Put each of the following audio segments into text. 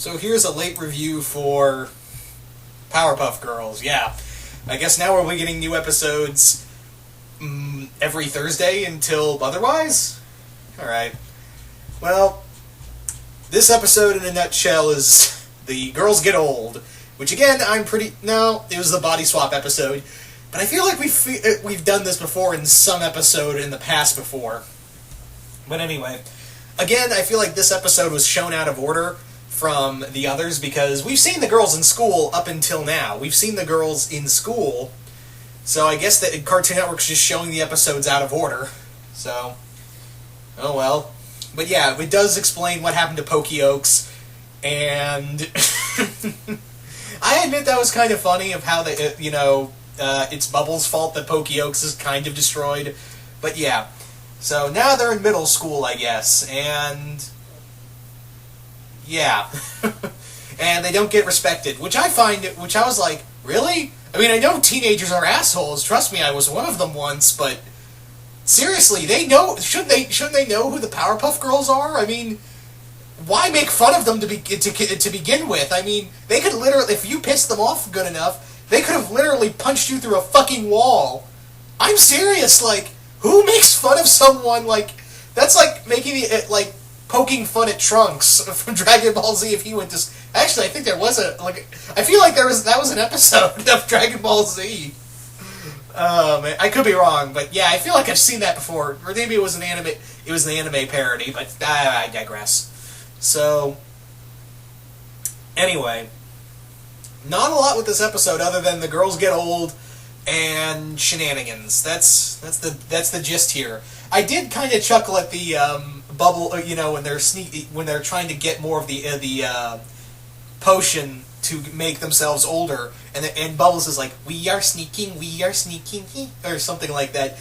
So here's a late review for Powerpuff Girls. Yeah, I guess now we'll be getting new episodes every Thursday until otherwise? Alright. Well, this episode in a nutshell is the girls get old, which again, no, it was the body swap episode, but I feel like we've done this before in some episode in the past before. But anyway, again, I feel like this episode was shown out of order from the others, because we've seen the girls in school up until now. We've seen the girls in school, so I guess that Cartoon Network's just showing the episodes out of order. So, oh well. But yeah, it does explain what happened to Pokey Oaks, and I admit that was kind of funny of how it's Bubbles' fault that Pokey Oaks is kind of destroyed. But yeah, so now they're in middle school, I guess, and yeah. And they don't get respected, which I was like, really? I mean, I know teenagers are assholes, trust me, I was one of them once, but seriously, shouldn't they know who the Powerpuff Girls are? I mean, why make fun of them to begin with? I mean, they could literally, if you pissed them off good enough, they could have literally punched you through a fucking wall. I'm serious, like, who makes fun of someone, like, that's like making it, like, poking fun at Trunks from Dragon Ball Z if he went to... Actually, I think there was I feel like that was an episode of Dragon Ball Z. Man, I could be wrong, but yeah, I feel like I've seen that before. Or maybe it was an anime parody, but I digress. So, anyway, not a lot with this episode other than the girls get old and shenanigans. That's the gist here. I did kind of chuckle at the Bubble, when they're trying to get more of the potion to make themselves older, and Bubbles is like, we are sneaking, or something like that.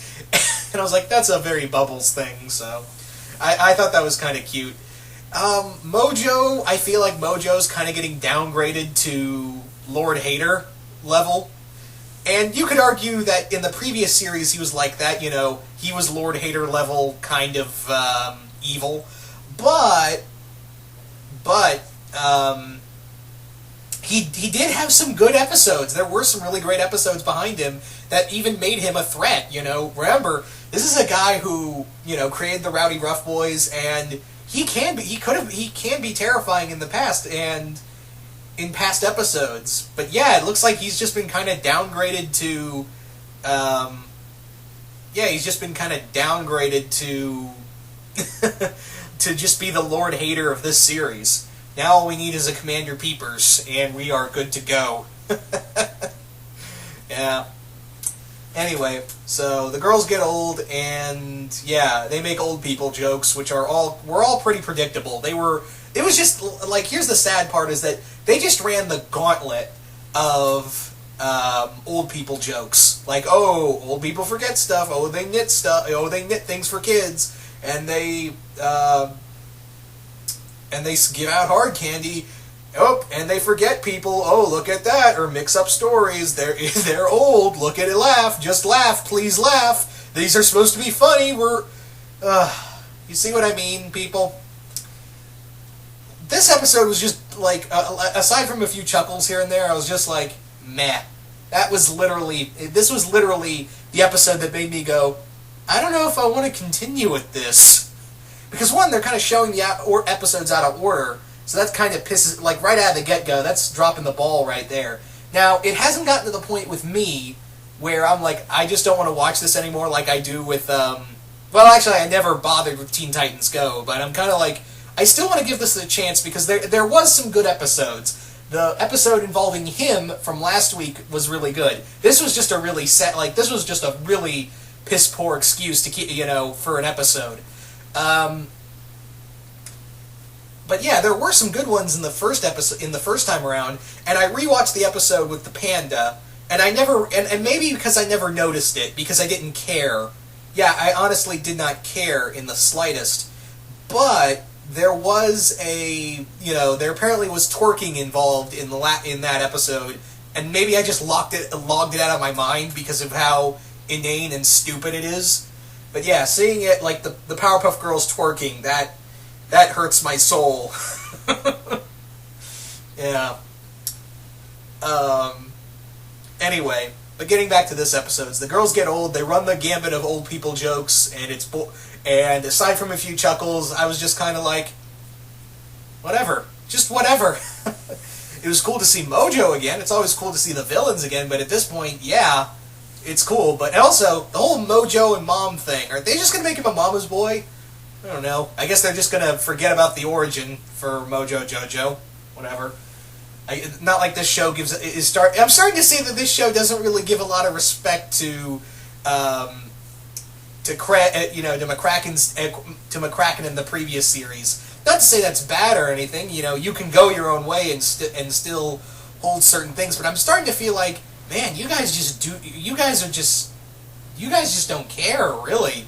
And I was like, that's a very Bubbles thing, so I thought that was kind of cute. Mojo, I feel like Mojo's kind of getting downgraded to Lord Hater level. And you could argue that in the previous series he was like that, he was Lord Hater level kind of evil. But he did have some good episodes. There were some really great episodes behind him that even made him a threat, Remember, this is a guy who, created the Rowdy Rough Boys, and he can be terrifying in the past and in past episodes. But yeah, it looks like he's just been kind of downgraded to to just be the Lord Hater of this series. Now all we need is a Commander Peepers, and we are good to go. Yeah. Anyway, so the girls get old, and yeah, they make old people jokes, which were all pretty predictable. It was just, like, here's the sad part, is that they just ran the gauntlet of old people jokes. Like, oh, old people forget stuff, oh, they knit stuff, oh, they knit things for kids, and they give out hard candy, oh, and they forget people, oh, look at that, or mix up stories, they're old, look at it, just laugh, please laugh, these are supposed to be funny, you see what I mean, people? This episode was just, like, aside from a few chuckles here and there, I was just like, meh. This was literally the episode that made me go, I don't know if I want to continue with this. Because one, they're kind of showing the episodes out of order, so that kind of pisses, like, right out of the get-go, that's dropping the ball right there. Now, it hasn't gotten to the point with me where I'm like, I just don't want to watch this anymore like I do with, well, actually, I never bothered with Teen Titans Go, but I'm kind of like, I still want to give this a chance because there was some good episodes. The episode involving him from last week was really good. This was just a really this was just a really piss-poor excuse to keep, for an episode. But yeah, there were some good ones in the first time around, and I rewatched the episode with the panda, and and maybe because I never noticed it, because I didn't care. Yeah, I honestly did not care in the slightest, but there was there apparently was twerking involved in that episode, and maybe I just logged it out of my mind because of how inane and stupid it is. But yeah, seeing it, like, the Powerpuff Girls twerking, that hurts my soul. Yeah. Anyway, but getting back to this episode, the girls get old. They run the gambit of old people jokes, and and aside from a few chuckles, I was just kind of like, whatever, just whatever. It was cool to see Mojo again. It's always cool to see the villains again, but at this point, yeah, it's cool. But also, the whole Mojo and Mom thing, are they just going to make him a mama's boy? I don't know. I guess they're just going to forget about the origin for Mojo Jojo. Whatever. Not like this show I'm starting to see that this show doesn't really give a lot of respect to McCracken in the previous series. Not to say that's bad or anything. You can go your own way and still hold certain things. But I'm starting to feel like, man, you guys just don't care, really.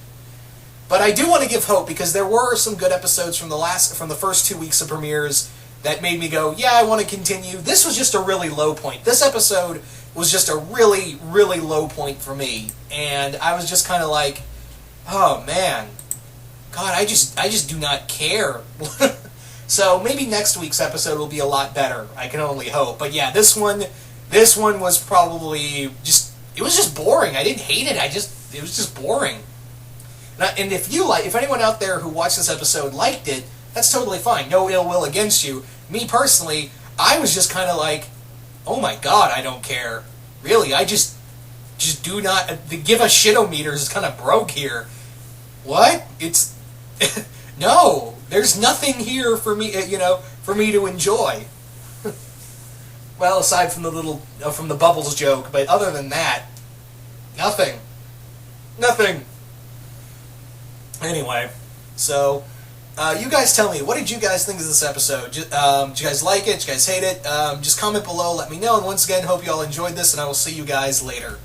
But I do want to give hope, because there were some good episodes from the first 2 weeks of premieres that made me go, yeah, I want to continue. This was just a really low point. This episode was just a really, really low point for me. And I was just kind of like, oh, man. God, I just do not care. So maybe next week's episode will be a lot better. I can only hope. But yeah, this one was probably it was just boring. I didn't hate it. It was just boring. And if anyone out there who watched this episode liked it, that's totally fine. No ill will against you. Me personally, I was just kind of like, oh my God, I don't care. Really, I just do not. The give a shit-o-meter is kind of broke here. What? It's no. There's nothing here for me, for me to enjoy. Well, aside from from the Bubbles joke, but other than that, nothing. Nothing. Anyway, so you guys tell me, what did you guys think of this episode? Did you guys like it? Did you guys hate it? Just comment below, let me know. And once again, hope you all enjoyed this, and I will see you guys later.